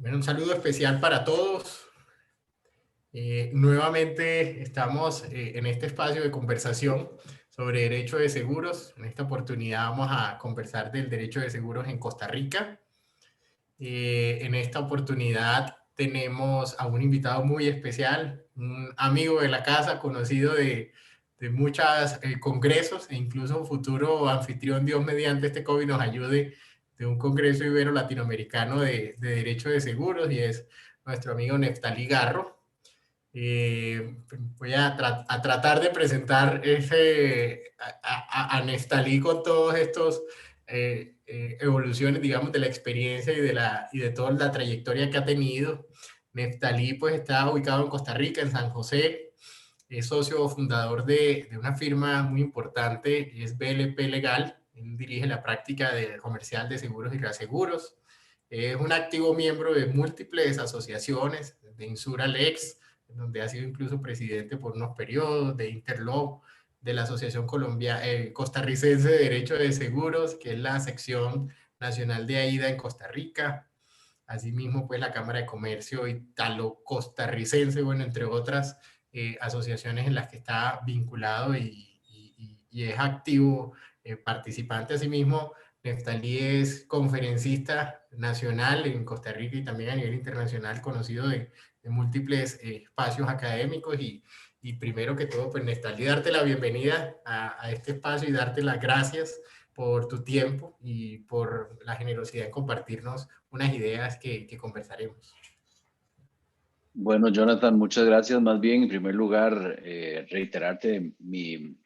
Bueno, un saludo especial para todos. Nuevamente estamos en este espacio de conversación sobre derecho de seguros. En esta oportunidad vamos a conversar del derecho de seguros en Costa Rica. En esta oportunidad tenemos a un invitado muy especial, un amigo de la casa, conocido de muchos congresos e incluso un futuro anfitrión, Dios mediante este COVID nos ayude, de un congreso ibero-latinoamericano de derecho de seguros, y es nuestro amigo Neftalí Garro. Voy a tratar de presentar a Neftalí con todos estos evoluciones, digamos, de la experiencia y de toda la trayectoria que ha tenido. Neftalí pues está ubicado en Costa Rica, en San José. Es socio fundador de una firma muy importante, es BLP Legal. Él dirige la práctica comercial de seguros y reaseguros. Es un activo miembro de múltiples asociaciones, de Insuralex, donde ha sido incluso presidente por unos periodos, de Interlaw, de la Asociación Costarricense de Derecho de Seguros, que es la sección nacional de AIDA en Costa Rica. Asimismo, pues la Cámara de Comercio Italo-Costarricense, bueno, entre otras asociaciones en las que está vinculado y es activo participante. Asimismo, Neftalí es conferencista nacional en Costa Rica y también a nivel internacional, conocido de múltiples espacios académicos. Y primero que todo, pues Neftalí, darte la bienvenida a este espacio y darte las gracias por tu tiempo y por la generosidad en compartirnos unas ideas que conversaremos. Bueno, Jonathan, muchas gracias. Más bien, en primer lugar, reiterarte mi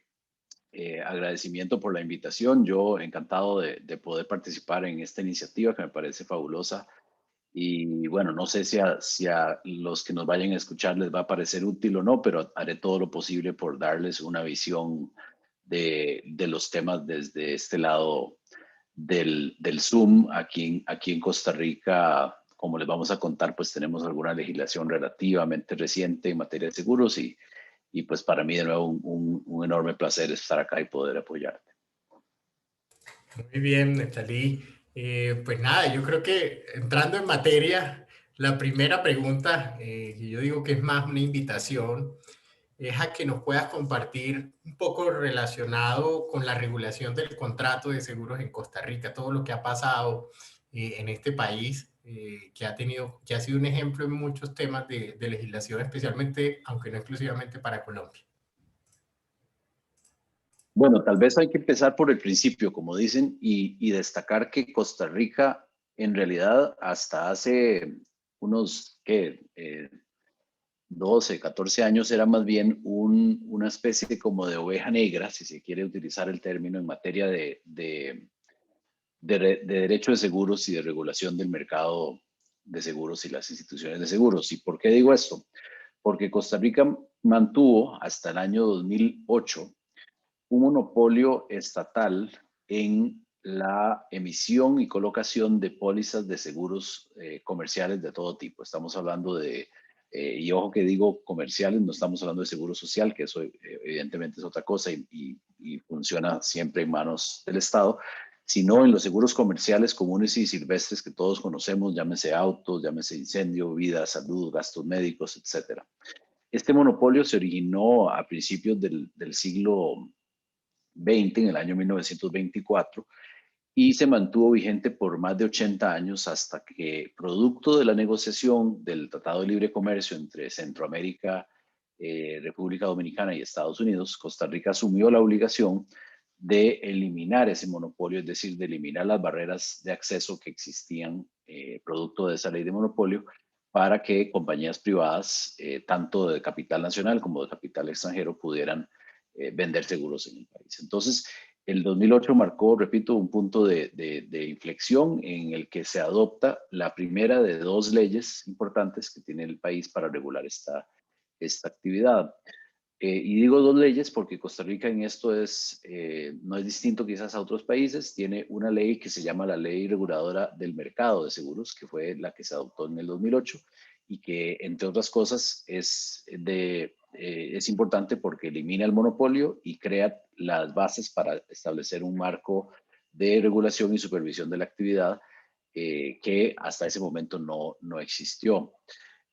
agradecimiento por la invitación. Yo encantado de poder participar en esta iniciativa que me parece fabulosa. Y bueno, no sé si a los que nos vayan a escuchar les va a parecer útil o no, pero haré todo lo posible por darles una visión de los temas desde este lado del Zoom. Aquí en Costa Rica, como les vamos a contar, pues tenemos alguna legislación relativamente reciente en materia de seguros y pues para mí de nuevo un enorme placer estar acá y poder apoyarte. Muy bien, Neftalí. Pues nada, yo creo que entrando en materia, la primera pregunta, que yo digo que es más una invitación, es a que nos puedas compartir un poco relacionado con la regulación del contrato de seguros en Costa Rica, todo lo que ha pasado en este país, que ha sido un ejemplo en muchos temas de legislación, especialmente, aunque no exclusivamente para Colombia. Bueno, tal vez hay que empezar por el principio, como dicen, y destacar que Costa Rica, en realidad, hasta hace unos, ¿qué? 12, 14 años, era más bien una especie como de oveja negra, si se quiere utilizar el término, en materia de derecho de seguros y de regulación del mercado de seguros y las instituciones de seguros. ¿Y por qué digo esto? Porque Costa Rica mantuvo hasta el año 2008 un monopolio estatal en la emisión y colocación de pólizas de seguros comerciales de todo tipo. Estamos hablando y ojo que digo comerciales, no estamos hablando de seguro social, que eso evidentemente es otra cosa y funciona siempre en manos del Estado, sino en los seguros comerciales comunes y silvestres que todos conocemos, llámese autos, llámese incendio, vida, salud, gastos médicos, etcétera. Este monopolio se originó a principios del siglo 20, en el año 1924, y se mantuvo vigente por más de 80 años hasta que, producto de la negociación del Tratado de Libre Comercio entre Centroamérica, República Dominicana y Estados Unidos, Costa Rica asumió la obligación de eliminar ese monopolio, es decir, de eliminar las barreras de acceso que existían producto de esa ley de monopolio para que compañías privadas, tanto de capital nacional como de capital extranjero, pudieran vender seguros en el país. Entonces, el 2008 marcó, repito, un punto de inflexión en el que se adopta la primera de dos leyes importantes que tiene el país para regular esta actividad. Y digo dos leyes porque Costa Rica en esto no es distinto quizás a otros países. Tiene una ley que se llama la Ley Reguladora del Mercado de Seguros, que fue la que se adoptó en el 2008 y que, entre otras cosas, es importante porque elimina el monopolio y crea las bases para establecer un marco de regulación y supervisión de la actividad que hasta ese momento no existió.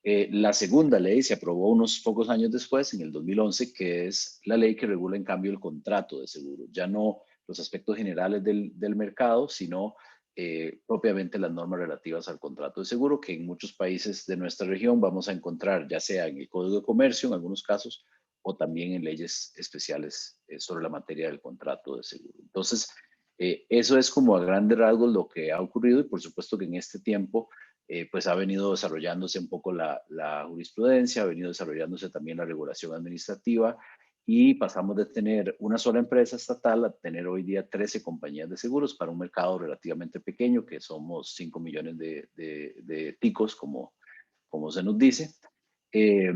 La segunda ley se aprobó unos pocos años después, en el 2011, que es la ley que regula en cambio el contrato de seguro. Ya no los aspectos generales del mercado, sino propiamente las normas relativas al contrato de seguro, que en muchos países de nuestra región vamos a encontrar, ya sea en el Código de Comercio en algunos casos, o también en leyes especiales sobre la materia del contrato de seguro. Entonces, eso es como a grandes rasgos lo que ha ocurrido, y por supuesto que en este tiempo pues ha venido desarrollándose un poco la jurisprudencia, ha venido desarrollándose también la regulación administrativa, y pasamos de tener una sola empresa estatal a tener hoy día 13 compañías de seguros para un mercado relativamente pequeño, que somos 5 millones de ticos, como se nos dice. Eh,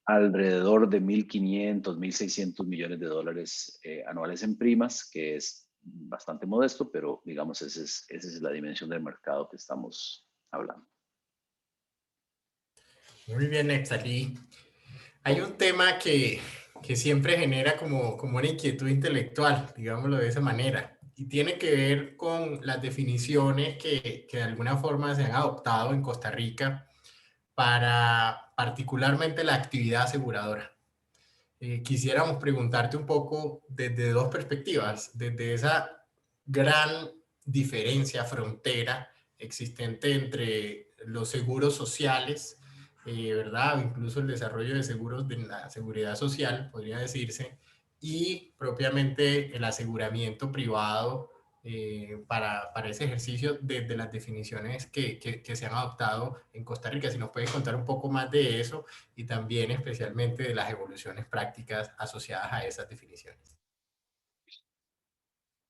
Alrededor de 1.500, 1.600 millones de dólares anuales en primas, que es bastante modesto, pero digamos esa es la dimensión del mercado que estamos hablando. Muy bien, Neftalí. Hay un tema que siempre genera como una inquietud intelectual, digámoslo de esa manera, y tiene que ver con las definiciones que de alguna forma se han adoptado en Costa Rica para particularmente la actividad aseguradora. Quisiéramos preguntarte un poco desde dos perspectivas, desde esa gran diferencia, frontera existente entre los seguros sociales, ¿verdad? Incluso el desarrollo de seguros de la seguridad social, podría decirse, y propiamente el aseguramiento privado para ese ejercicio desde las definiciones que se han adoptado en Costa Rica. Si nos puedes contar un poco más de eso y también especialmente de las evoluciones prácticas asociadas a esas definiciones.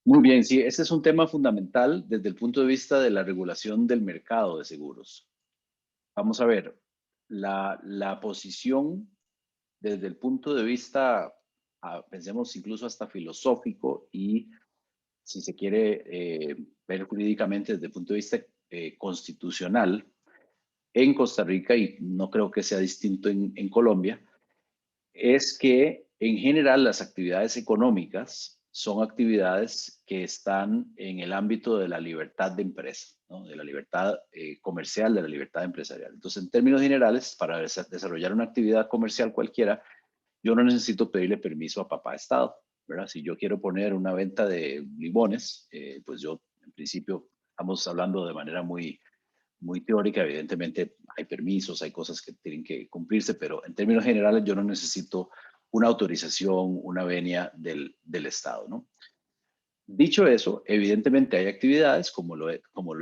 Muy bien, sí, ese es un tema fundamental desde el punto de vista de la regulación del mercado de seguros. Vamos a ver, la posición desde el punto de vista, pensemos incluso hasta filosófico, y si se quiere ver jurídicamente desde el punto de vista constitucional, en Costa Rica, y no creo que sea distinto en Colombia, es que en general las actividades económicas son actividades que están en el ámbito de la libertad de empresa, ¿no? De la libertad comercial, de la libertad empresarial. Entonces, en términos generales, para desarrollar una actividad comercial cualquiera, yo no necesito pedirle permiso a papá Estado, ¿verdad? Si yo quiero poner una venta de limones, pues yo, en principio, estamos hablando de manera muy teórica. Evidentemente hay permisos, hay cosas que tienen que cumplirse, pero en términos generales yo no necesito una autorización, una venia del Estado, ¿no? Dicho eso, evidentemente hay actividades, como lo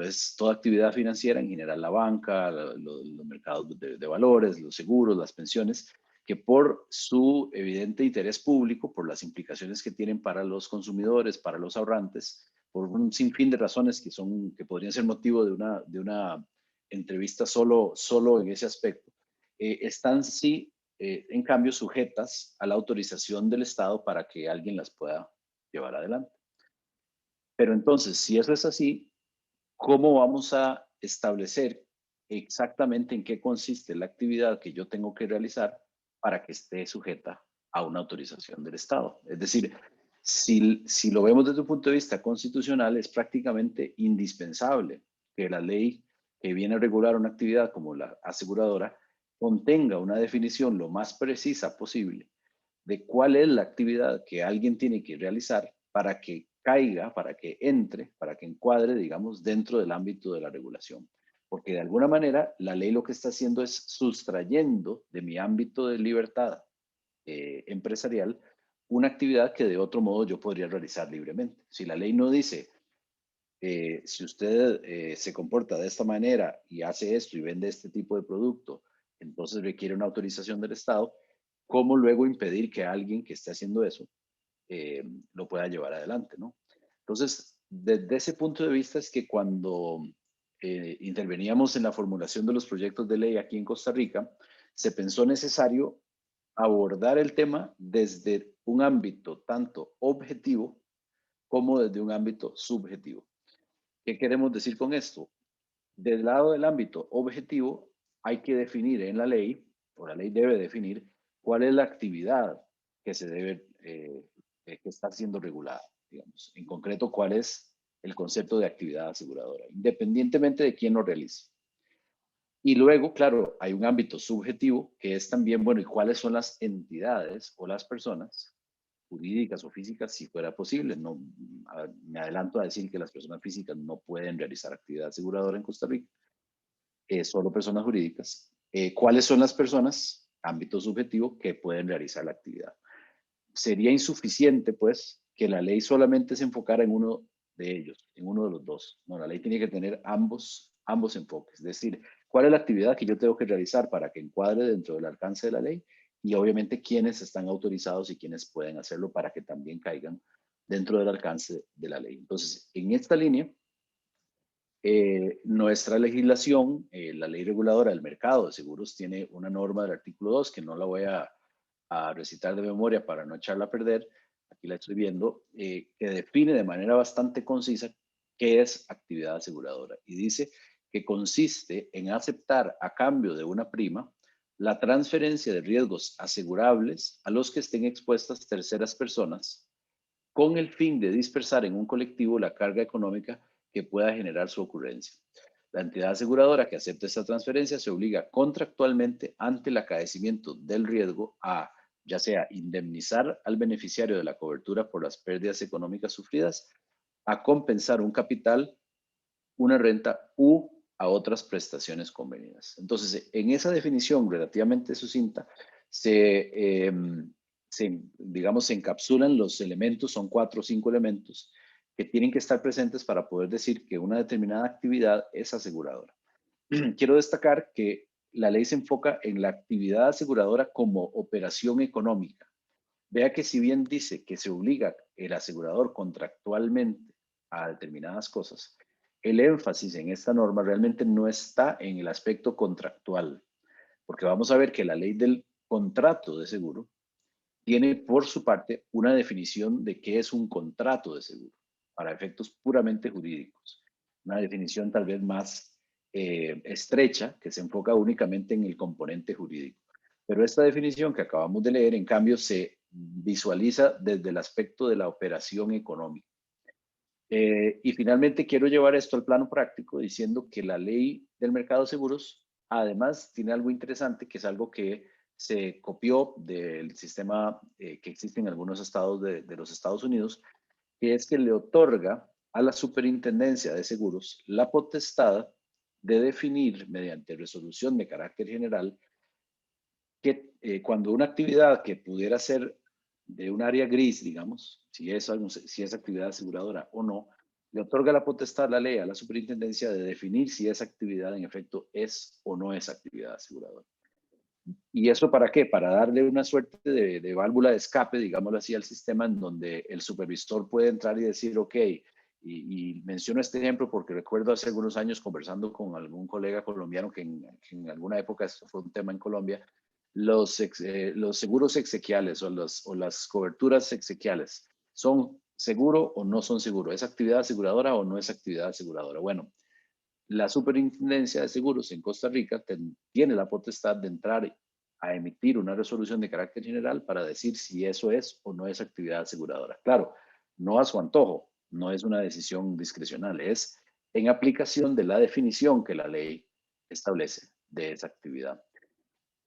es toda actividad financiera, en general la banca, los mercados de valores, los seguros, las pensiones, que por su evidente interés público, por las implicaciones que tienen para los consumidores, para los ahorrantes, por un sinfín de razones que podrían ser motivo de una entrevista solo en ese aspecto, están sí, en cambio, sujetas a la autorización del Estado para que alguien las pueda llevar adelante. Pero entonces, si eso es así, ¿cómo vamos a establecer exactamente en qué consiste la actividad que yo tengo que realizar para que esté sujeta a una autorización del Estado? Es decir, si lo vemos desde un punto de vista constitucional, es prácticamente indispensable que la ley que viene a regular una actividad como la aseguradora contenga una definición lo más precisa posible de cuál es la actividad que alguien tiene que realizar para que caiga, para que entre, para que encuadre, digamos, dentro del ámbito de la regulación. Porque de alguna manera la ley lo que está haciendo es sustrayendo de mi ámbito de libertad empresarial una actividad que de otro modo yo podría realizar libremente. Si la ley no dice, si usted se comporta de esta manera y hace esto y vende este tipo de producto, entonces requiere una autorización del Estado. ¿Cómo luego impedir que alguien que esté haciendo eso lo pueda llevar adelante, ¿no? Entonces, desde ese punto de vista es que cuando interveníamos en la formulación de los proyectos de ley aquí en Costa Rica, se pensó necesario abordar el tema desde un ámbito tanto objetivo como desde un ámbito subjetivo. ¿Qué queremos decir con esto? Del lado del ámbito objetivo, hay que definir en la ley, o la ley debe definir, cuál es la actividad que se debe, que está siendo regulada, digamos. En concreto, cuál es el concepto de actividad aseguradora, independientemente de quién lo realice. Y luego, claro, hay un ámbito subjetivo que es también, bueno, ¿y cuáles son las entidades o las personas jurídicas o físicas, si fuera posible? No, me adelanto a decir que las personas físicas no pueden realizar actividad aseguradora en Costa Rica, solo personas jurídicas. ¿Cuáles son las personas, ámbito subjetivo, que pueden realizar la actividad? Sería insuficiente, pues, que la ley solamente se enfocara en uno de ellos, en uno de los dos. No, la ley tiene que tener ambos enfoques. Es decir, ¿cuál es la actividad que yo tengo que realizar para que encuadre dentro del alcance de la ley? Y obviamente quiénes están autorizados y quiénes pueden hacerlo para que también caigan dentro del alcance de la ley. Entonces, en esta línea, nuestra legislación, la ley reguladora del mercado de seguros, tiene una norma del artículo 2 que no la voy a recitar de memoria para no echarla a perder. Aquí la estoy viendo, que define de manera bastante concisa qué es actividad aseguradora. Y dice que consiste en aceptar a cambio de una prima la transferencia de riesgos asegurables a los que estén expuestas terceras personas con el fin de dispersar en un colectivo la carga económica que pueda generar su ocurrencia. La entidad aseguradora que acepta esta transferencia se obliga contractualmente ante el acaecimiento del riesgo a, ya sea indemnizar al beneficiario de la cobertura por las pérdidas económicas sufridas, a compensar un capital, una renta u a otras prestaciones convenidas. Entonces, en esa definición relativamente sucinta, digamos, se encapsulan los elementos, son 4 o 5 elementos que tienen que estar presentes para poder decir que una determinada actividad es aseguradora. Quiero destacar que la ley se enfoca en la actividad aseguradora como operación económica. Vea que si bien dice que se obliga el asegurador contractualmente a determinadas cosas, el énfasis en esta norma realmente no está en el aspecto contractual, porque vamos a ver que la ley del contrato de seguro tiene por su parte una definición de qué es un contrato de seguro para efectos puramente jurídicos. Una definición tal vez más estrecha que se enfoca únicamente en el componente jurídico. Pero esta definición que acabamos de leer, en cambio, se visualiza desde el aspecto de la operación económica. Y finalmente quiero llevar esto al plano práctico diciendo que la ley del mercado de seguros además tiene algo interesante que es algo que se copió del sistema que existe en algunos estados de los Estados Unidos, que es que le otorga a la Superintendencia de Seguros la potestad de definir mediante resolución de carácter general que cuando una actividad que pudiera ser de un área gris, digamos, si es actividad aseguradora o no, le otorga la potestad la ley a la superintendencia de definir si esa actividad en efecto es o no es actividad aseguradora. ¿Y eso para qué? Para darle una suerte de válvula de escape, digámoslo así, al sistema en donde el supervisor puede entrar y decir, ok, y menciono este ejemplo porque recuerdo hace algunos años conversando con algún colega colombiano que en alguna época esto fue un tema en Colombia, los seguros exequiales o las coberturas exequiales, ¿son seguro o no son seguro? ¿Es actividad aseguradora o no es actividad aseguradora? Bueno, la Superintendencia de Seguros en Costa Rica tiene la potestad de entrar a emitir una resolución de carácter general para decir si eso es o no es actividad aseguradora. Claro, no a su antojo, no es una decisión discrecional, es en aplicación de la definición que la ley establece de esa actividad.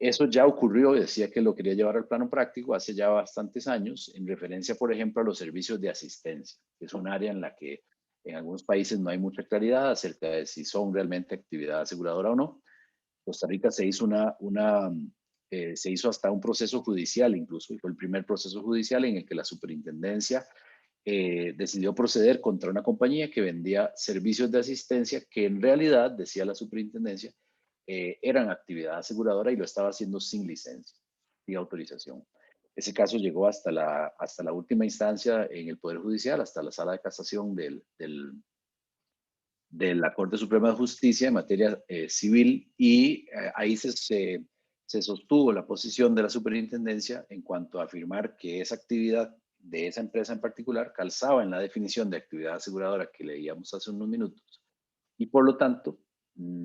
Eso ya ocurrió, decía que lo quería llevar al plano práctico hace ya bastantes años, en referencia, por ejemplo, a los servicios de asistencia, que es un área en la que en algunos países no hay mucha claridad acerca de si son realmente actividad aseguradora o no. Costa Rica se hizo hasta un proceso judicial incluso, y fue el primer proceso judicial en el que la superintendencia decidió proceder contra una compañía que vendía servicios de asistencia que en realidad, decía la superintendencia, eran actividad aseguradora y lo estaba haciendo sin licencia y autorización. Ese caso llegó hasta la última instancia en el Poder Judicial, hasta la Sala de Casación de la Corte Suprema de Justicia en materia civil y ahí se sostuvo la posición de la superintendencia en cuanto a afirmar que esa actividad de esa empresa en particular calzaba en la definición de actividad aseguradora que leíamos hace unos minutos y por lo tanto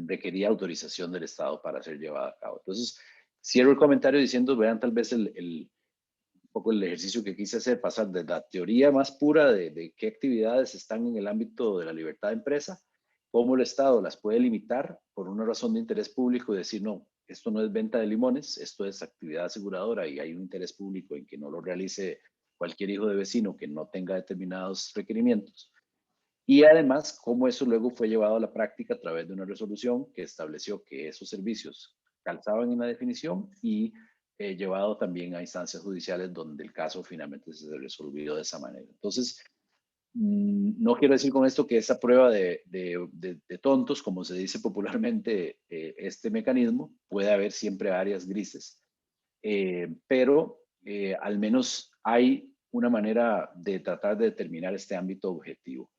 requería autorización del Estado para ser llevada a cabo. Entonces, cierro el comentario diciendo, vean tal vez poco el ejercicio que quise hacer, pasar de la teoría más pura de qué actividades están en el ámbito de la libertad de empresa, cómo el Estado las puede limitar por una razón de interés público y decir, no, esto no es venta de limones, esto es actividad aseguradora y hay un interés público en que no lo realice cualquier hijo de vecino que no tenga determinados requerimientos. Y además, cómo eso luego fue llevado a la práctica a través de una resolución que estableció que esos servicios calzaban en la definición y llevado también a instancias judiciales donde el caso finalmente se resolvió de esa manera. Entonces, no quiero decir con esto que esa prueba de tontos, como se dice popularmente, este mecanismo, puede haber siempre áreas grises, pero al menos hay una manera de tratar de determinar este ámbito objetivo.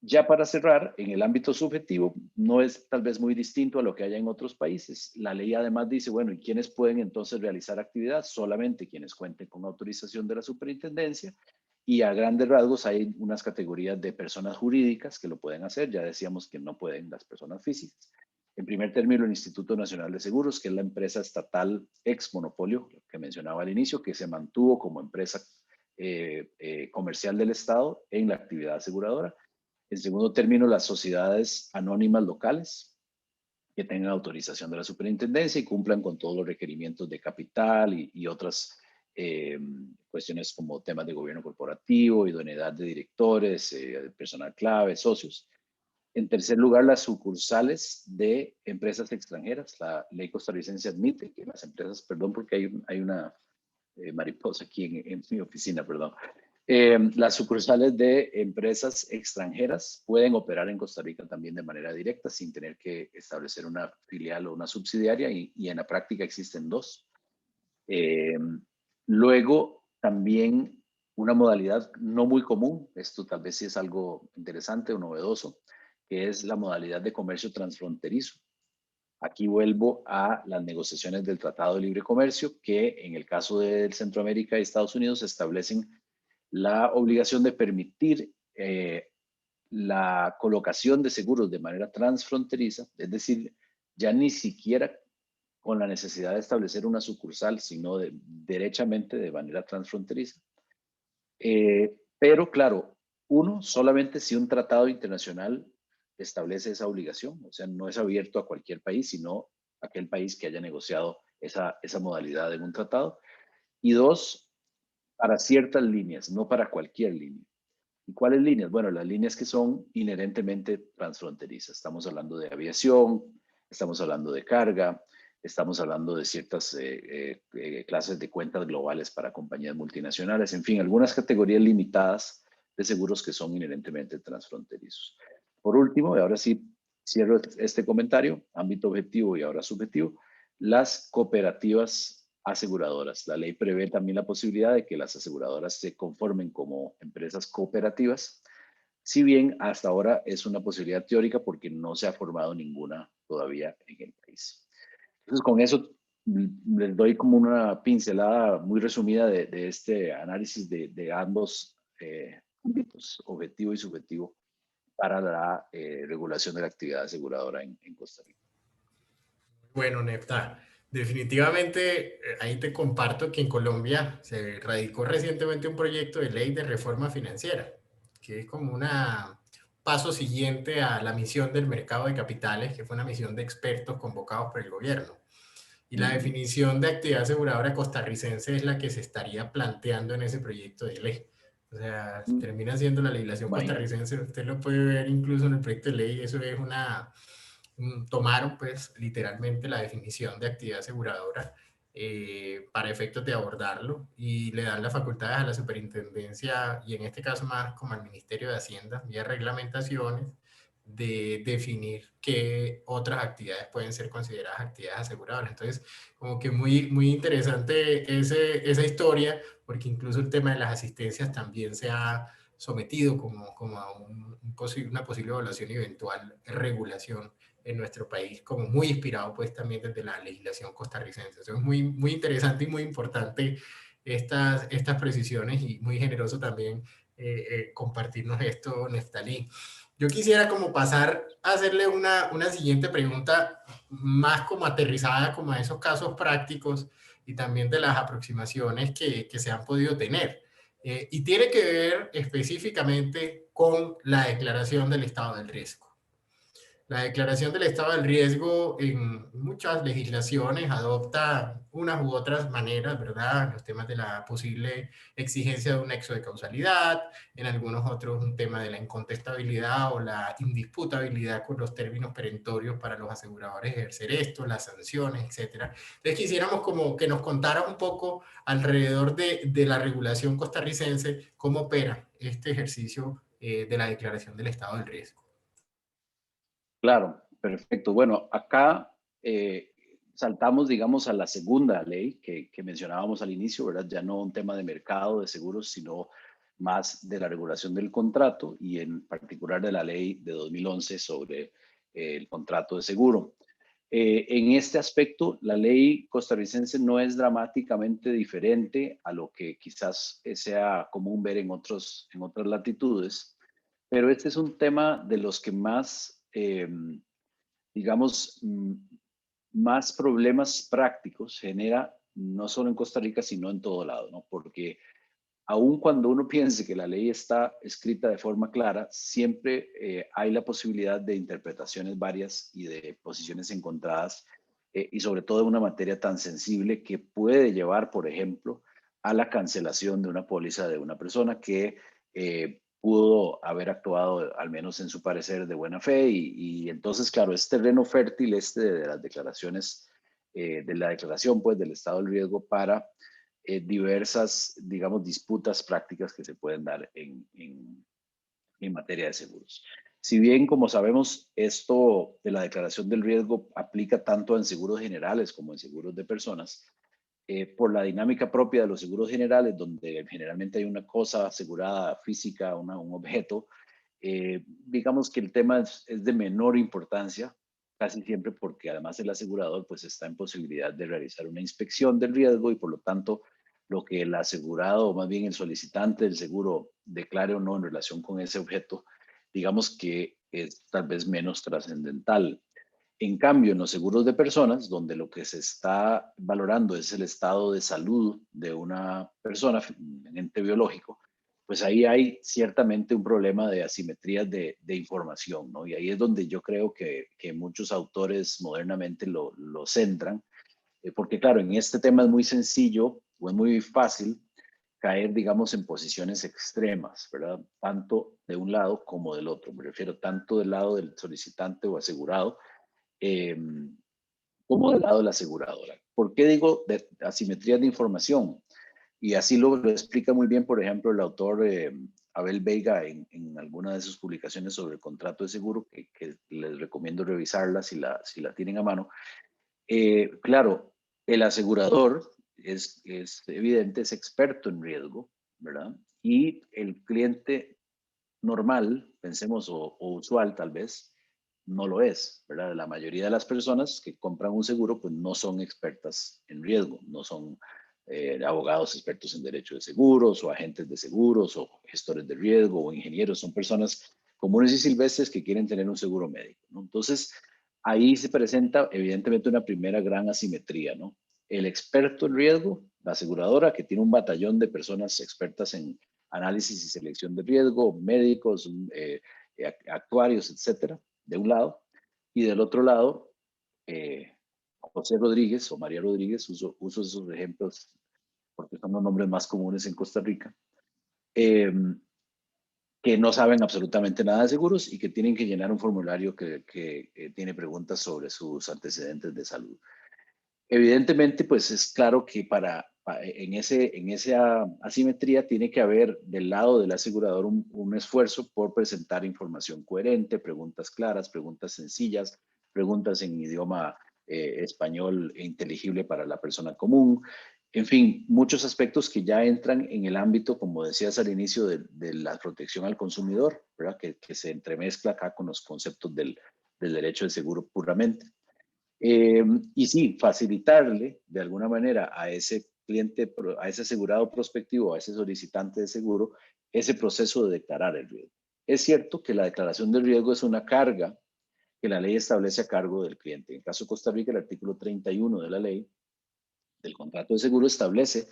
Ya para cerrar, en el ámbito subjetivo, no es tal vez muy distinto a lo que haya en otros países. La ley además dice, bueno, ¿y quiénes pueden entonces realizar actividad? Solamente quienes cuenten con autorización de la superintendencia. Y a grandes rasgos hay unas categorías de personas jurídicas que lo pueden hacer. Ya decíamos que no pueden las personas físicas. En primer término, el Instituto Nacional de Seguros, que es la empresa estatal ex monopolio que mencionaba al inicio, que se mantuvo como empresa comercial del Estado en la actividad aseguradora. En segundo término, las sociedades anónimas locales que tengan autorización de la superintendencia y cumplan con todos los requerimientos de capital y otras cuestiones como temas de gobierno corporativo, idoneidad de directores, personal clave, socios. En tercer lugar, las sucursales de empresas extranjeras. La ley costarricense admite que las empresas, perdón porque hay una mariposa aquí en mi oficina, perdón. Las sucursales de empresas extranjeras pueden operar en Costa Rica también de manera directa sin tener que establecer una filial o una subsidiaria y en la práctica existen dos. Luego, también una modalidad no muy común, esto tal vez sí es algo interesante o novedoso, que es la modalidad de comercio transfronterizo. Aquí vuelvo a las negociaciones del Tratado de Libre Comercio, que en el caso de Centroamérica y Estados Unidos establecen la obligación de permitir la colocación de seguros de manera transfronteriza, es decir, ya ni siquiera con la necesidad de establecer una sucursal, sino derechamente de manera transfronteriza. Pero claro, solamente si un tratado internacional establece esa obligación, o sea, no es abierto a cualquier país, sino a aquel país que haya negociado esa modalidad en un tratado. Y dos, para ciertas líneas, no para cualquier línea. ¿Y cuáles líneas? Bueno, las líneas que son inherentemente transfronterizas. Estamos hablando de aviación, estamos hablando de carga, estamos hablando de ciertas clases de cuentas globales para compañías multinacionales, en fin, algunas categorías limitadas de seguros que son inherentemente transfronterizos. Por último, y ahora sí cierro este comentario, ámbito objetivo y ahora subjetivo, las cooperativas aseguradoras. La ley prevé también la posibilidad de que las aseguradoras se conformen como empresas cooperativas, si bien hasta ahora es una posibilidad teórica porque no se ha formado ninguna todavía en el país. Entonces, con eso les doy como una pincelada muy resumida de este análisis de ambos ámbitos, objetivo y subjetivo, para la regulación de la actividad aseguradora en Costa Rica. Bueno, Nefta, definitivamente ahí te comparto que en Colombia se radicó recientemente un proyecto de ley de reforma financiera, que es como un paso siguiente a la misión del mercado de capitales, que fue una misión de expertos convocados por el gobierno. Y la definición de actividad aseguradora costarricense es la que se estaría planteando en ese proyecto de ley. O sea, termina siendo la legislación costarricense, usted lo puede ver incluso en el proyecto de ley, eso es tomaron pues literalmente la definición de actividad aseguradora para efectos de abordarlo y le dan las facultades a la superintendencia y en este caso más como al Ministerio de Hacienda vía reglamentaciones de definir qué otras actividades pueden ser consideradas actividades aseguradoras. Entonces, como que muy interesante esa historia, porque incluso el tema de las asistencias también se ha sometido como a una posible evaluación y eventual regulación en nuestro país, como muy inspirado pues también desde la legislación costarricense. Entonces, es muy interesante y muy importante estas precisiones y muy generoso también compartirnos esto, Neftalí. Yo quisiera como pasar a hacerle una siguiente pregunta más como aterrizada como a esos casos prácticos y también de las aproximaciones que se han podido tener. Y tiene que ver específicamente con la declaración del estado del riesgo. La declaración del estado del riesgo en muchas legislaciones adopta unas u otras maneras, ¿verdad? Los temas de la posible exigencia de un nexo de causalidad, en algunos otros un tema de la incontestabilidad o la indisputabilidad con los términos perentorios para los aseguradores ejercer esto, las sanciones, etcétera. Entonces quisiéramos como que nos contara un poco alrededor de la regulación costarricense, cómo opera este ejercicio de la declaración del estado del riesgo. Claro, perfecto. Bueno, acá saltamos, digamos, a la segunda ley que mencionábamos al inicio, ¿verdad? Ya no un tema de mercado de seguros, sino más de la regulación del contrato y en particular de la ley de 2011 sobre el contrato de seguro. En este aspecto, la ley costarricense no es dramáticamente diferente a lo que quizás sea común ver en otras latitudes, pero este es un tema de los que más, digamos, más problemas prácticos genera no solo en Costa Rica, sino en todo lado, ¿no? Porque aun cuando uno piense que la ley está escrita de forma clara, siempre hay la posibilidad de interpretaciones varias y de posiciones encontradas, y sobre todo en una materia tan sensible que puede llevar, por ejemplo, a la cancelación de una póliza de una persona que pudo haber actuado, al menos en su parecer, de buena fe. Y entonces, claro, es terreno fértil de las declaraciones, de la declaración pues, del estado del riesgo para diversas, digamos, disputas prácticas que se pueden dar en materia de seguros. Si bien, como sabemos, esto de la declaración del riesgo aplica tanto en seguros generales como en seguros de personas, por la dinámica propia de los seguros generales, donde generalmente hay una cosa asegurada física, un objeto, digamos que el tema es de menor importancia, casi siempre porque además el asegurador pues está en posibilidad de realizar una inspección del riesgo y por lo tanto lo que el asegurado o más bien el solicitante del seguro declare o no en relación con ese objeto, digamos que es tal vez menos trascendental. En cambio, en los seguros de personas, donde lo que se está valorando es el estado de salud de una persona, un ente biológico, pues ahí hay ciertamente un problema de asimetrías de información, ¿no? Y ahí es donde yo creo que muchos autores modernamente lo centran, porque claro, en este tema es muy sencillo o es muy fácil caer, digamos, en posiciones extremas, ¿verdad? Tanto de un lado como del otro. Me refiero tanto del lado del solicitante o asegurado, eh, como del lado de la aseguradora. ¿Por qué digo de asimetría de información? Y así lo explica muy bien, por ejemplo, el autor Abel Veiga en alguna de sus publicaciones sobre el contrato de seguro, que les recomiendo revisarla si la tienen a mano. Claro, el asegurador es evidente, es experto en riesgo, ¿verdad? Y el cliente normal, pensemos, o usual tal vez, no lo es, ¿verdad? La mayoría de las personas que compran un seguro, pues no son expertas en riesgo, no son abogados expertos en derecho de seguros o agentes de seguros o gestores de riesgo o ingenieros, son personas comunes y silvestres que quieren tener un seguro médico, ¿no? Entonces, ahí se presenta evidentemente una primera gran asimetría, ¿no? El experto en riesgo, la aseguradora que tiene un batallón de personas expertas en análisis y selección de riesgo, médicos, actuarios, etcétera, de un lado, y del otro lado, José Rodríguez o María Rodríguez, uso esos ejemplos porque son los nombres más comunes en Costa Rica, eh, que no saben absolutamente nada de seguros y que tienen que llenar un formulario que tiene preguntas sobre sus antecedentes de salud. Evidentemente, pues es claro que en esa asimetría tiene que haber del lado del asegurador un esfuerzo por presentar información coherente, preguntas claras, preguntas sencillas, preguntas en idioma español e inteligible para la persona común. En fin, muchos aspectos que ya entran en el ámbito, como decías al inicio, de la protección al consumidor, ¿verdad? Que se entremezcla acá con los conceptos del derecho de seguro puramente. Y sí, facilitarle de alguna manera a ese cliente, a ese asegurado prospectivo, a ese solicitante de seguro, ese proceso de declarar el riesgo. Es cierto que la declaración del riesgo es una carga que la ley establece a cargo del cliente. En el caso de Costa Rica, el artículo 31 de la ley del contrato de seguro establece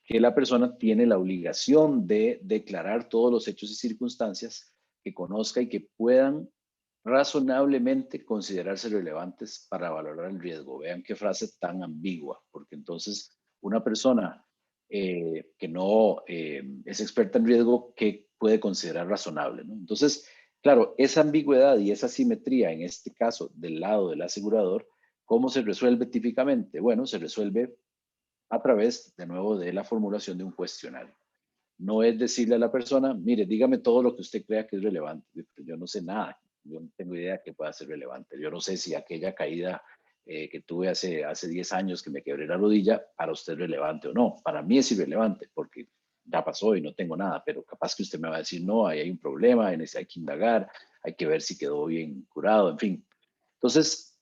que la persona tiene la obligación de declarar todos los hechos y circunstancias que conozca y que puedan razonablemente considerarse relevantes para valorar el riesgo. Vean qué frase tan ambigua, porque entonces una persona que no es experta en riesgo, ¿qué puede considerar razonable, ¿no? Entonces, claro, esa ambigüedad y esa simetría, en este caso, del lado del asegurador, ¿cómo se resuelve típicamente? Bueno, se resuelve a través, de nuevo, de la formulación de un cuestionario. No es decirle a la persona, mire, dígame todo lo que usted crea que es relevante. Yo no sé nada, yo no tengo idea que pueda ser relevante. Yo no sé si aquella caída que tuve hace 10 años que me quebré la rodilla, para usted es relevante o no. Para mí es irrelevante porque ya pasó y no tengo nada, pero capaz que usted me va a decir, no, ahí hay un problema, hay que indagar, hay que ver si quedó bien curado, en fin. Entonces,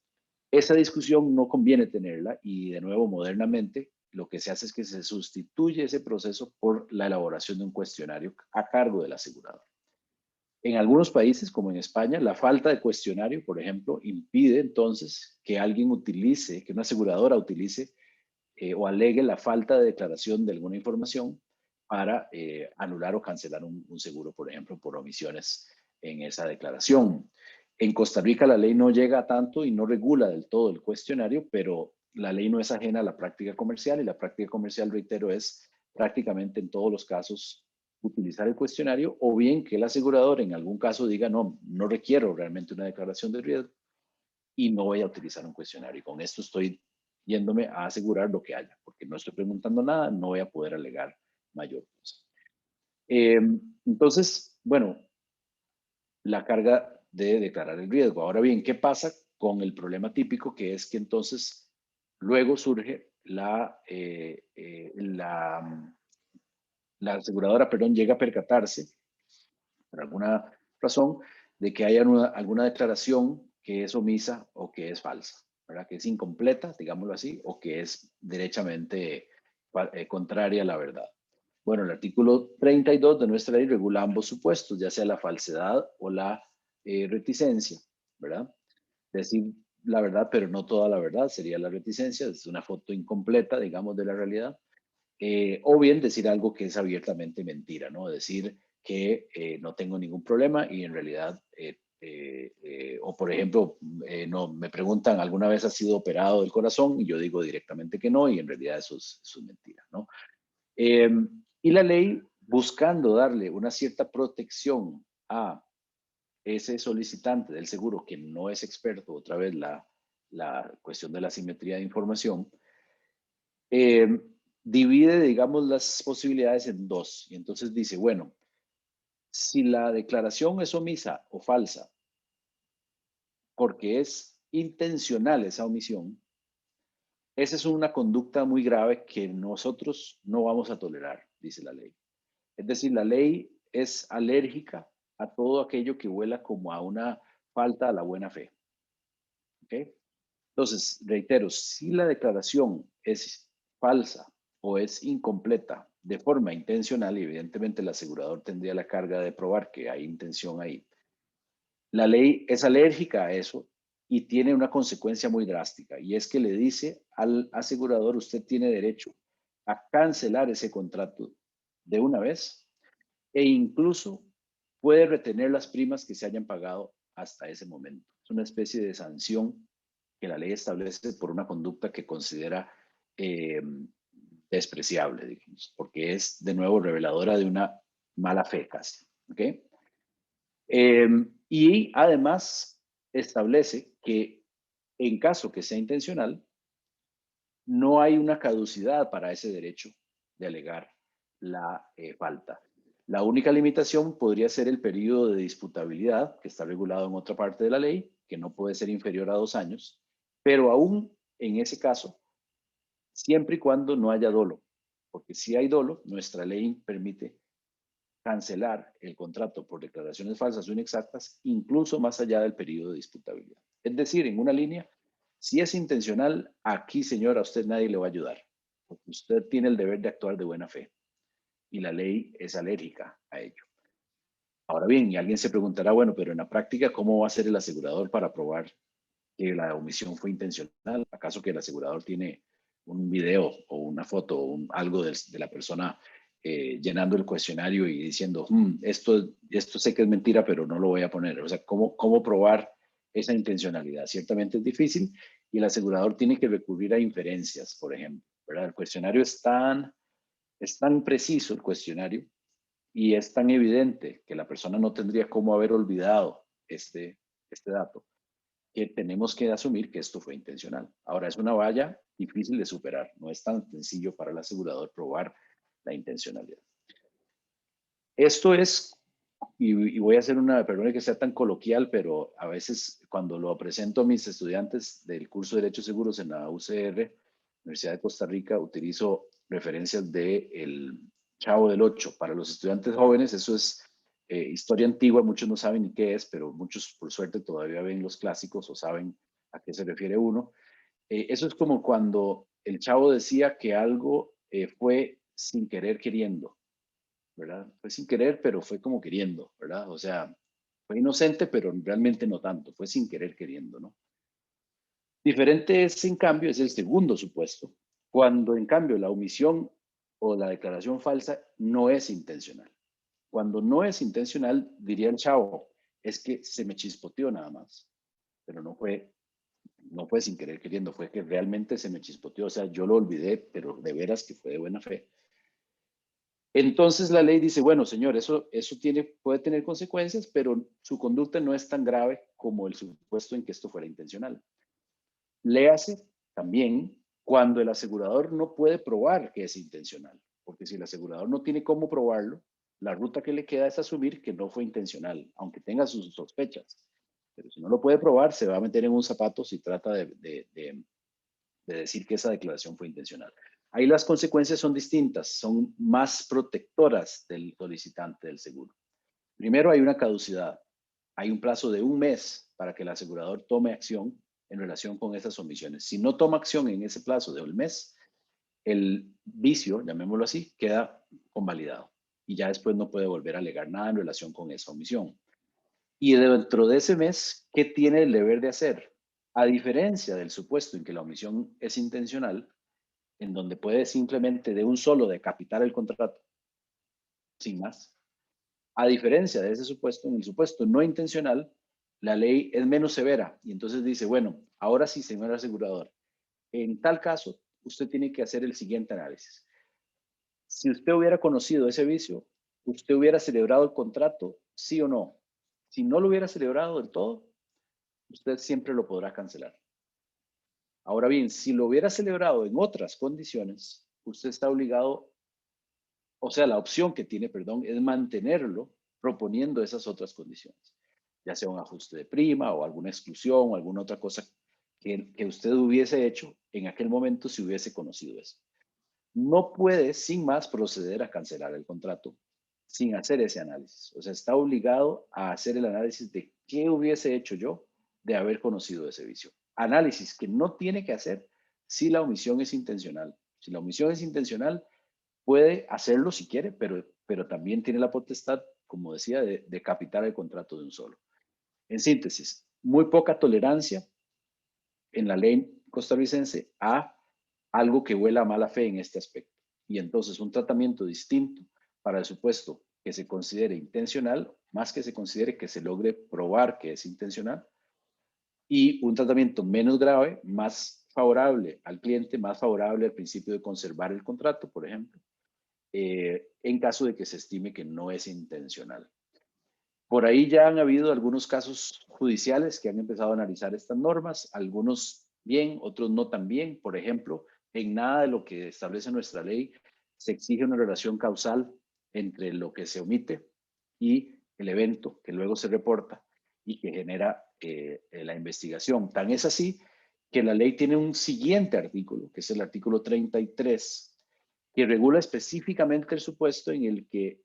esa discusión no conviene tenerla y de nuevo modernamente lo que se hace es que se sustituye ese proceso por la elaboración de un cuestionario a cargo del asegurador. En algunos países, como en España, la falta de cuestionario, por ejemplo, impide entonces que alguien utilice, que una aseguradora utilice o alegue la falta de declaración de alguna información para anular o cancelar un seguro, por ejemplo, por omisiones en esa declaración. En Costa Rica la ley no llega a tanto y no regula del todo el cuestionario, pero la ley no es ajena a la práctica comercial y la práctica comercial, reitero, es prácticamente en todos los casos utilizar el cuestionario o bien que el asegurador en algún caso diga no, no requiero realmente una declaración de riesgo y no voy a utilizar un cuestionario. Y con esto estoy yéndome a asegurar lo que haya, porque no estoy preguntando nada, no voy a poder alegar mayor cosa. Entonces, bueno, la carga de declarar el riesgo. Ahora bien, ¿qué pasa con el problema típico que es que entonces luego surge la aseguradora, perdón, llega a percatarse por alguna razón de que haya alguna declaración que es omisa o que es falsa, ¿verdad? Que es incompleta, digámoslo así, o que es derechamente contraria a la verdad. Bueno, el artículo 32 de nuestra ley regula ambos supuestos, ya sea la falsedad o la reticencia, ¿verdad? Decir la verdad, pero no toda la verdad, sería la reticencia, es una foto incompleta, digamos, de la realidad. O bien decir algo que es abiertamente mentira, ¿no? Decir que no tengo ningún problema y en realidad, o por ejemplo, no, me preguntan, ¿alguna vez has sido operado del corazón? Y yo digo directamente que no y en realidad eso es mentira, ¿no? Y la ley, buscando darle una cierta protección a ese solicitante del seguro que no es experto, otra vez la cuestión de la simetría de información, eh, divide, digamos, las posibilidades en dos. Y entonces dice, bueno, si la declaración es omisa o falsa, porque es intencional esa omisión, esa es una conducta muy grave que nosotros no vamos a tolerar, dice la ley. Es decir, la ley es alérgica a todo aquello que huela como a una falta a la buena fe. ¿Okay? Entonces, reitero, si la declaración es falsa o es incompleta de forma intencional, y evidentemente el asegurador tendría la carga de probar que hay intención ahí, la ley es alérgica a eso y tiene una consecuencia muy drástica, y es que le dice al asegurador, usted tiene derecho a cancelar ese contrato de una vez e incluso puede retener las primas que se hayan pagado hasta ese momento. Es una especie de sanción que la ley establece por una conducta que considera eh, despreciable, digamos, porque es de nuevo reveladora de una mala fe casi. ¿Okay? Y además establece que en caso que sea intencional, no hay una caducidad para ese derecho de alegar la falta. La única limitación podría ser el periodo de disputabilidad, que está regulado en otra parte de la ley, que no puede ser inferior a 2 años, pero aún en ese caso, siempre y cuando no haya dolo, porque si hay dolo, nuestra ley permite cancelar el contrato por declaraciones falsas o inexactas, incluso más allá del periodo de disputabilidad. Es decir, en una línea, si es intencional, aquí, señora, a usted nadie le va a ayudar, porque usted tiene el deber de actuar de buena fe y la ley es alérgica a ello. Ahora bien, y alguien se preguntará, bueno, pero en la práctica, ¿cómo va a ser el asegurador para probar que la omisión fue intencional? ¿Acaso que el asegurador tiene un video o una foto o algo de la persona llenando el cuestionario y diciendo, esto sé que es mentira, pero no lo voy a poner. O sea, ¿cómo probar esa intencionalidad? Ciertamente es difícil y el asegurador tiene que recurrir a inferencias, por ejemplo, ¿verdad? El cuestionario es tan preciso, el cuestionario, y es tan evidente que la persona no tendría cómo haber olvidado este dato, que tenemos que asumir que esto fue intencional. Ahora, es una valla difícil de superar. No es tan sencillo para el asegurador probar la intencionalidad. Esto es, y voy a hacer una, perdón que sea tan coloquial, pero a veces cuando lo presento a mis estudiantes del curso de Derechos Seguros en la UCR, Universidad de Costa Rica, utilizo referencias de El Chavo del Ocho. Para los estudiantes jóvenes, eso es historia antigua, muchos no saben ni qué es, pero muchos por suerte todavía ven los clásicos o saben a qué se refiere uno. Eso es como cuando el Chavo decía que algo fue sin querer queriendo, ¿verdad? Fue sin querer, pero fue como queriendo, ¿verdad? O sea, fue inocente, pero realmente no tanto, fue sin querer queriendo, ¿no? Diferente es, en cambio, es el segundo supuesto, cuando en cambio la omisión o la declaración falsa no es intencional. Cuando no es intencional, diría el Chavo, es que se me chispoteó nada más, pero no fue sin querer queriendo, fue que realmente se me chispoteó, o sea, yo lo olvidé, pero de veras que fue de buena fe. Entonces la ley dice, bueno, señor, eso puede tener consecuencias, pero su conducta no es tan grave como el supuesto en que esto fuera intencional. Léase también cuando el asegurador no puede probar que es intencional, porque si el asegurador no tiene cómo probarlo, la ruta que le queda es asumir que no fue intencional, aunque tenga sus sospechas. Pero si no lo puede probar, se va a meter en un zapato si trata de decir que esa declaración fue intencional. Ahí las consecuencias son distintas, son más protectoras del solicitante del seguro. Primero, hay una caducidad. Hay un plazo de un mes para que el asegurador tome acción en relación con esas omisiones. Si no toma acción en ese plazo de un mes, el vicio, llamémoslo así, queda convalidado y ya después no puede volver a alegar nada en relación con esa omisión. Y dentro de ese mes, ¿qué tiene el deber de hacer? A diferencia del supuesto en que la omisión es intencional, en donde puede simplemente de un solo decapitar el contrato, sin más. A diferencia de ese supuesto, en el supuesto no intencional, la ley es menos severa y entonces dice, bueno, ahora sí, señor asegurador, en tal caso, usted tiene que hacer el siguiente análisis. Si usted hubiera conocido ese vicio, ¿usted hubiera celebrado el contrato, sí o no? Si no lo hubiera celebrado del todo, usted siempre lo podrá cancelar. Ahora bien, si lo hubiera celebrado en otras condiciones, usted está obligado, o sea, la opción que tiene, perdón, es mantenerlo proponiendo esas otras condiciones, ya sea un ajuste de prima o alguna exclusión o alguna otra cosa que usted hubiese hecho en aquel momento si hubiese conocido eso. No puede, sin más, proceder a cancelar el contrato sin hacer ese análisis. O sea, está obligado a hacer el análisis de qué hubiese hecho yo de haber conocido ese vicio. Análisis que no tiene que hacer si la omisión es intencional. Si la omisión es intencional, puede hacerlo si quiere, pero también tiene la potestad, como decía, de capitar el contrato de un solo. En síntesis, muy poca tolerancia en la ley costarricense a algo que huela a mala fe en este aspecto. Y entonces un tratamiento distinto para el supuesto que se considere intencional, más que se considere que se logre probar que es intencional, y un tratamiento menos grave, más favorable al cliente, más favorable al principio de conservar el contrato, por ejemplo, en caso de que se estime que no es intencional. Por ahí ya han habido algunos casos judiciales que han empezado a analizar estas normas, algunos bien, otros no tan bien. Por ejemplo, en nada de lo que establece nuestra ley se exige una relación causal entre lo que se omite y el evento que luego se reporta y que genera la investigación. Tan es así que la ley tiene un siguiente artículo, que es el artículo 33, que regula específicamente el supuesto en el que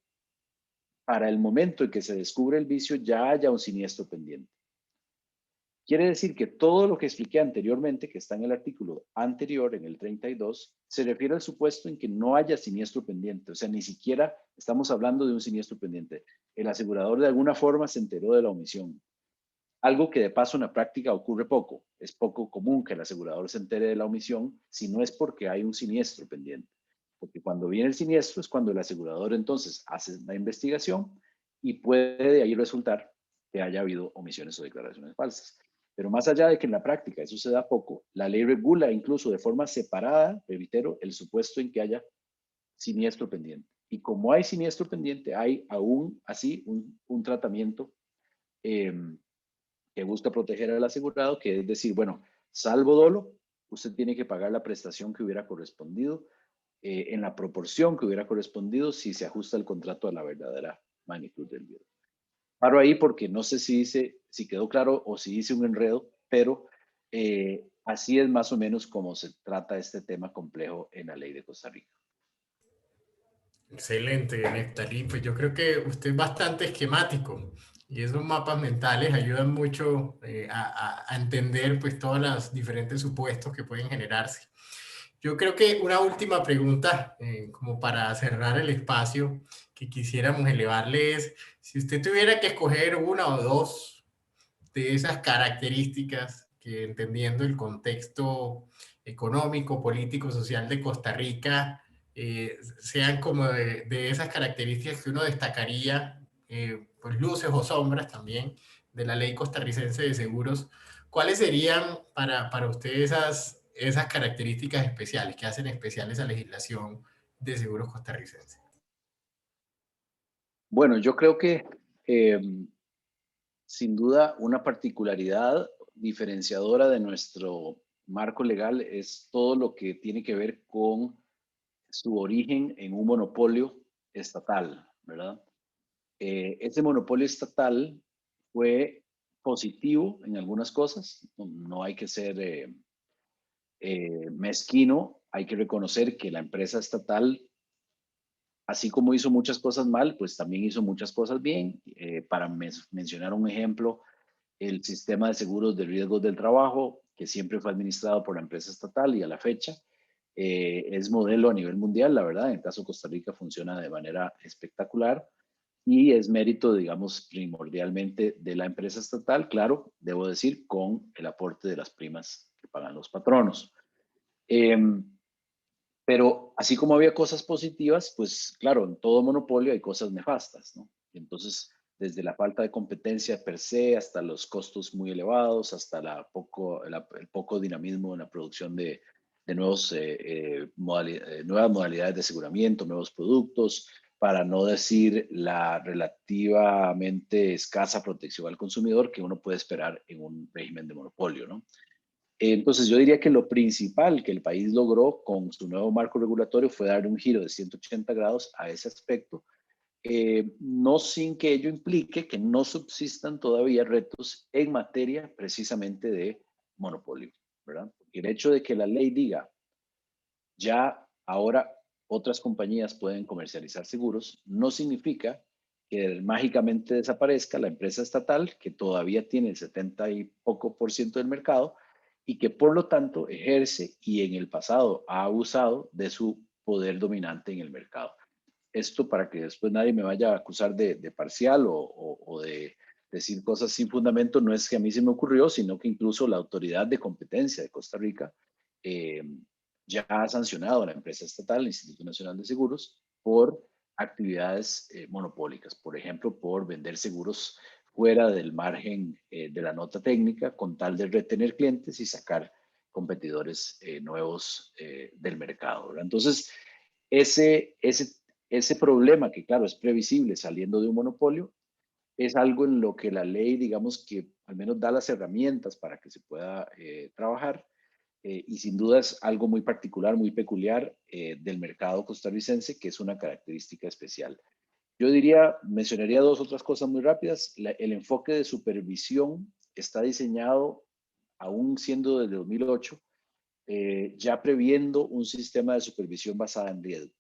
para el momento en que se descubre el vicio ya haya un siniestro pendiente. Quiere decir que todo lo que expliqué anteriormente, que está en el artículo anterior, en el 32, se refiere al supuesto en que no haya siniestro pendiente. O sea, ni siquiera estamos hablando de un siniestro pendiente. El asegurador de alguna forma se enteró de la omisión. Algo que de paso en la práctica ocurre poco. Es poco común que el asegurador se entere de la omisión si no es porque hay un siniestro pendiente. Porque cuando viene el siniestro es cuando el asegurador entonces hace la investigación y puede de ahí resultar que haya habido omisiones o declaraciones falsas. Pero más allá de que en la práctica eso se da poco, la ley regula incluso de forma separada, reitero, el supuesto en que haya siniestro pendiente. Y como hay siniestro pendiente, hay aún así un tratamiento eh, que busca proteger al asegurado, que es decir, bueno, salvo dolo, usted tiene que pagar la prestación que hubiera correspondido en la proporción que hubiera correspondido si se ajusta el contrato a la verdadera magnitud del bien. Paro ahí porque no sé si quedó claro o si hice un enredo, pero así es más o menos como se trata este tema complejo en la ley de Costa Rica. Excelente, Neftalí. Pues yo creo que usted es bastante esquemático y esos mapas mentales ayudan mucho a entender pues todos los diferentes supuestos que pueden generarse. Yo creo que una última pregunta, como para cerrar el espacio que quisiéramos elevarle es, si usted tuviera que escoger una o dos de esas características que entendiendo el contexto económico, político, social de Costa Rica, sean como de esas características que uno destacaría, pues luces o sombras también de la ley costarricense de seguros, ¿cuáles serían para usted esas características especiales que hacen especiales a la legislación de seguros costarricense? Bueno, yo creo que eh, sin duda una particularidad diferenciadora de nuestro marco legal es todo lo que tiene que ver con su origen en un monopolio estatal, ¿verdad? Ese monopolio estatal fue positivo en algunas cosas, no hay que ser mezquino, hay que reconocer que la empresa estatal, así como hizo muchas cosas mal, pues también hizo muchas cosas bien. Para mencionar un ejemplo, el sistema de seguros de riesgos del trabajo, que siempre fue administrado por la empresa estatal y a la fecha, es modelo a nivel mundial, la verdad. En el caso de Costa Rica funciona de manera espectacular y es mérito, digamos, primordialmente de la empresa estatal, claro, debo decir, con el aporte de las primas que pagan los patronos. Em, pero así como había cosas positivas, pues claro, en todo monopolio hay cosas nefastas, ¿no? Entonces, desde la falta de competencia per se, hasta los costos muy elevados, hasta el poco dinamismo en la producción de nuevas modalidades de aseguramiento, nuevos productos, para no decir la relativamente escasa protección al consumidor que uno puede esperar en un régimen de monopolio, ¿no? Entonces, yo diría que lo principal que el país logró con su nuevo marco regulatorio fue darle un giro de 180 grados a ese aspecto, no sin que ello implique que no subsistan todavía retos en materia precisamente de monopolio, ¿verdad? Porque el hecho de que la ley diga ya ahora otras compañías pueden comercializar seguros, no significa que mágicamente desaparezca la empresa estatal, que todavía tiene el 70 y poco por ciento del mercado y que por lo tanto ejerce y en el pasado ha abusado de su poder dominante en el mercado. Esto para que después nadie me vaya a acusar de parcial o de decir cosas sin fundamento, no es que a mí se me ocurrió, sino que incluso la Autoridad de Competencia de Costa Rica eh, ya ha sancionado a la empresa estatal, el Instituto Nacional de Seguros, por actividades monopólicas, por ejemplo, por vender seguros fuera del margen de la nota técnica con tal de retener clientes y sacar competidores nuevos del mercado, ¿verdad? Entonces, ese, ese, ese problema que, claro, es previsible saliendo de un monopolio, es algo en lo que la ley, digamos que al menos da las herramientas para que se pueda trabajar y sin duda es algo muy particular, muy peculiar del mercado costarricense, que es una característica especial. Yo diría, mencionaría dos otras cosas muy rápidas. El enfoque de supervisión está diseñado, aún siendo desde 2008, ya previendo un sistema de supervisión basada en riesgo.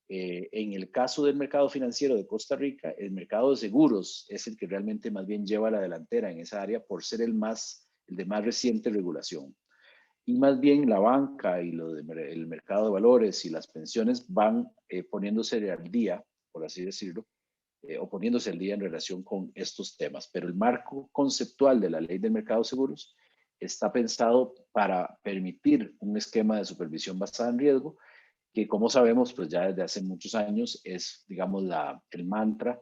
En el caso del mercado financiero de Costa Rica, el mercado de seguros es el que realmente más bien lleva la delantera en esa área por ser el de más reciente regulación. Y más bien la banca y el mercado de valores y las pensiones van poniéndose al día, por así decirlo, o poniéndose al día en relación con estos temas. Pero el marco conceptual de la ley del mercado de seguros está pensado para permitir un esquema de supervisión basada en riesgo, que como sabemos, pues ya desde hace muchos años es, digamos, el mantra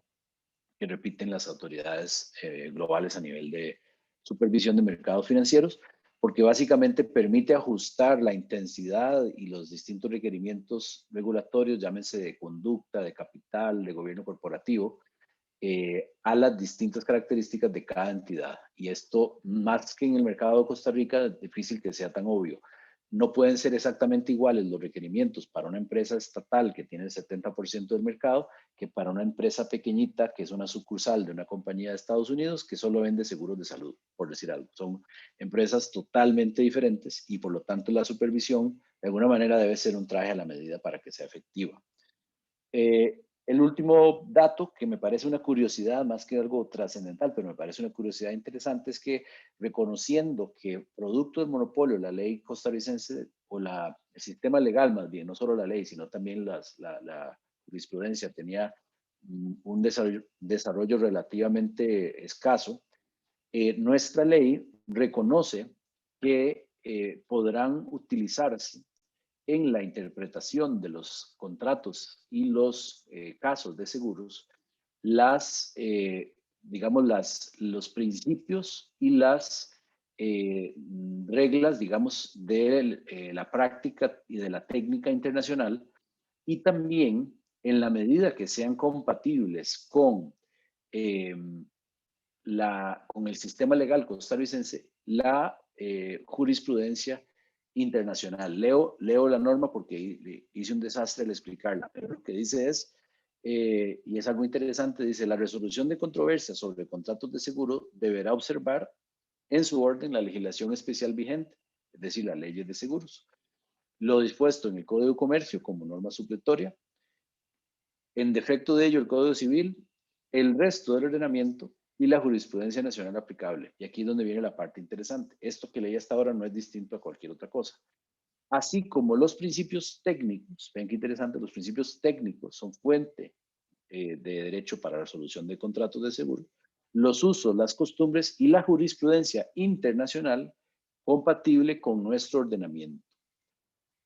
que repiten las autoridades globales a nivel de supervisión de mercados financieros, porque básicamente permite ajustar la intensidad y los distintos requerimientos regulatorios, llámense de conducta, de capital, de gobierno corporativo, a las distintas características de cada entidad. Y esto, más que en el mercado de Costa Rica, es difícil que sea tan obvio. No pueden ser exactamente iguales los requerimientos para una empresa estatal que tiene el 70% del mercado que para una empresa pequeñita que es una sucursal de una compañía de Estados Unidos que solo vende seguros de salud, por decir algo. Son empresas totalmente diferentes y por lo tanto la supervisión de alguna manera debe ser un traje a la medida para que sea efectiva. El último dato que me parece una curiosidad más que algo trascendental, pero me parece una curiosidad interesante, es que reconociendo que producto del monopolio, la ley costarricense o el sistema legal más bien, no solo la ley, sino también la jurisprudencia tenía un desarrollo relativamente escaso, nuestra ley reconoce que podrán utilizarse en la interpretación de los contratos y los casos de seguros, digamos, los principios y las reglas, digamos, de la práctica y de la técnica internacional, y también en la medida que sean compatibles eh, con el sistema legal costarricense, la jurisprudencia internacional. Leo la norma porque hice un desastre al explicarla, pero lo que dice es, y es algo interesante, dice, la resolución de controversias sobre contratos de seguro deberá observar en su orden la legislación especial vigente, es decir, las leyes de seguros, lo dispuesto en el Código de Comercio como norma supletoria, en defecto de ello el Código Civil, el resto del ordenamiento y la jurisprudencia nacional aplicable. Y aquí es donde viene la parte interesante. Esto que leí hasta ahora no es distinto a cualquier otra cosa. Así como los principios técnicos, ven qué interesante, los principios técnicos son fuente de derecho para la resolución de contratos de seguro, los usos, las costumbres y la jurisprudencia internacional compatible con nuestro ordenamiento.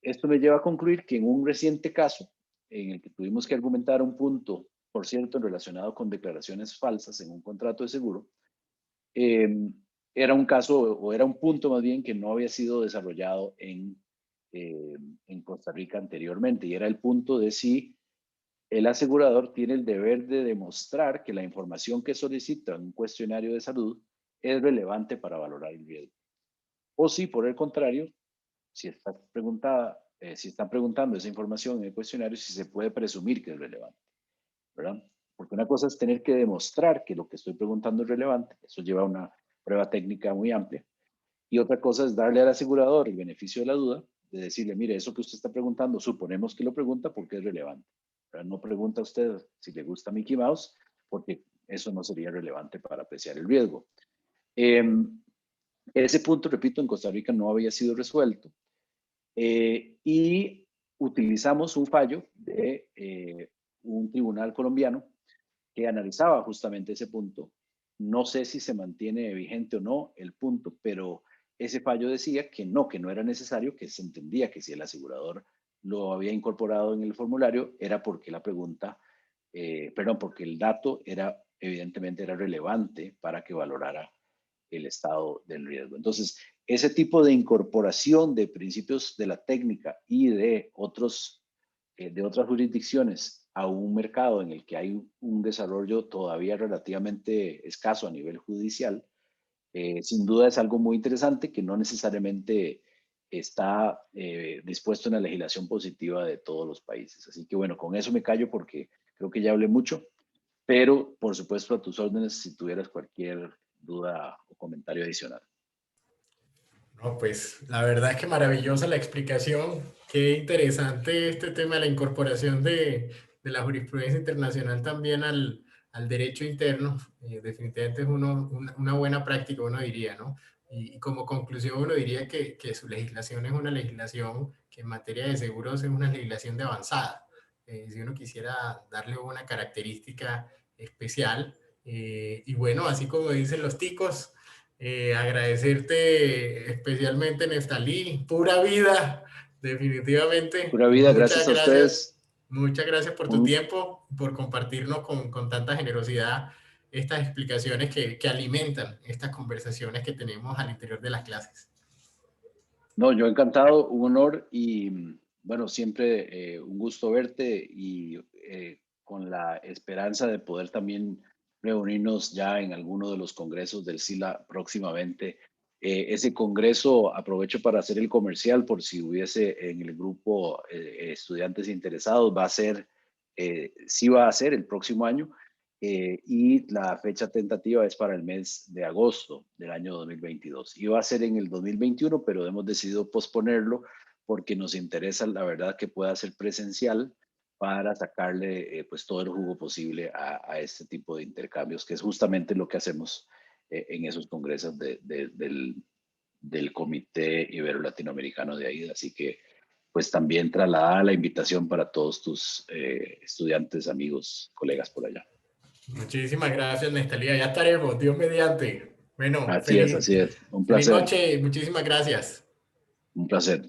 Esto me lleva a concluir que en un reciente caso, en el que tuvimos que argumentar un punto, por cierto, relacionado con declaraciones falsas en un contrato de seguro, eh, era un caso o era un punto más bien que no había sido desarrollado en Costa Rica anteriormente, y era el punto de si el asegurador tiene el deber de demostrar que la información que solicita en un cuestionario de salud es relevante para valorar el riesgo. O si, por el contrario, si están preguntando esa información en el cuestionario, si se puede presumir que es relevante, ¿verdad? Porque una cosa es tener que demostrar que lo que estoy preguntando es relevante, eso lleva a una prueba técnica muy amplia, y otra cosa es darle al asegurador el beneficio de la duda, de decirle, mire, eso que usted está preguntando, suponemos que lo pregunta porque es relevante, ¿verdad? No pregunta usted si le gusta Mickey Mouse, porque eso no sería relevante para apreciar el riesgo. Eh, Ese punto, repito, en Costa Rica no había sido resuelto. Y utilizamos un fallo de un tribunal colombiano que analizaba justamente ese punto. No sé si se mantiene vigente o no el punto, pero ese fallo decía que no era necesario, que se entendía que si el asegurador lo había incorporado en el formulario era porque la pregunta, porque el dato evidentemente era relevante para que valorara el estado del riesgo. Entonces, ese tipo de incorporación de principios de la técnica y de otras jurisdicciones a un mercado en el que hay un desarrollo todavía relativamente escaso a nivel judicial, sin duda es algo muy interesante que no necesariamente está dispuesto en la legislación positiva de todos los países. Así que bueno, con eso me callo porque creo que ya hablé mucho, pero por supuesto a tus órdenes si tuvieras cualquier duda o comentario adicional. No, pues la verdad es que maravillosa la explicación. Qué interesante este tema de la incorporación de la jurisprudencia internacional también al derecho interno. Definitivamente es una buena práctica, uno diría, ¿no? Y como conclusión uno diría que su legislación es una legislación que en materia de seguros es una legislación de avanzada. Si uno quisiera darle una característica especial. Y bueno, así como dicen los ticos, agradecerte especialmente, Neftalí, pura vida, definitivamente. Pura vida, gracias a ustedes. Muchas gracias por tu Un, tiempo, por compartirnos con tanta generosidad estas explicaciones que alimentan estas conversaciones que tenemos al interior de las clases. no, yo encantado, un honor y bueno, siempre un gusto verte y con la esperanza de poder también reunirnos ya en alguno de los congresos del SILA próximamente. Ese congreso, aprovecho para hacer el comercial por si hubiese en el grupo estudiantes interesados, sí va a ser el próximo año. Y la fecha tentativa es para el mes de agosto del año 2022. Iba a ser en el 2021, pero hemos decidido posponerlo porque nos interesa, la verdad, que pueda ser presencial para sacarle pues todo el jugo posible a este tipo de intercambios, que es justamente lo que hacemos en esos congresos del Comité Ibero-Latinoamericano de AIDA. Así que pues también trasladar la invitación para todos tus estudiantes, amigos, colegas por allá. Muchísimas gracias, Nestalía. Ya estaremos, Dios mediante. Bueno, Así es, así es. Un feliz placer, noche, muchísimas gracias. un placer.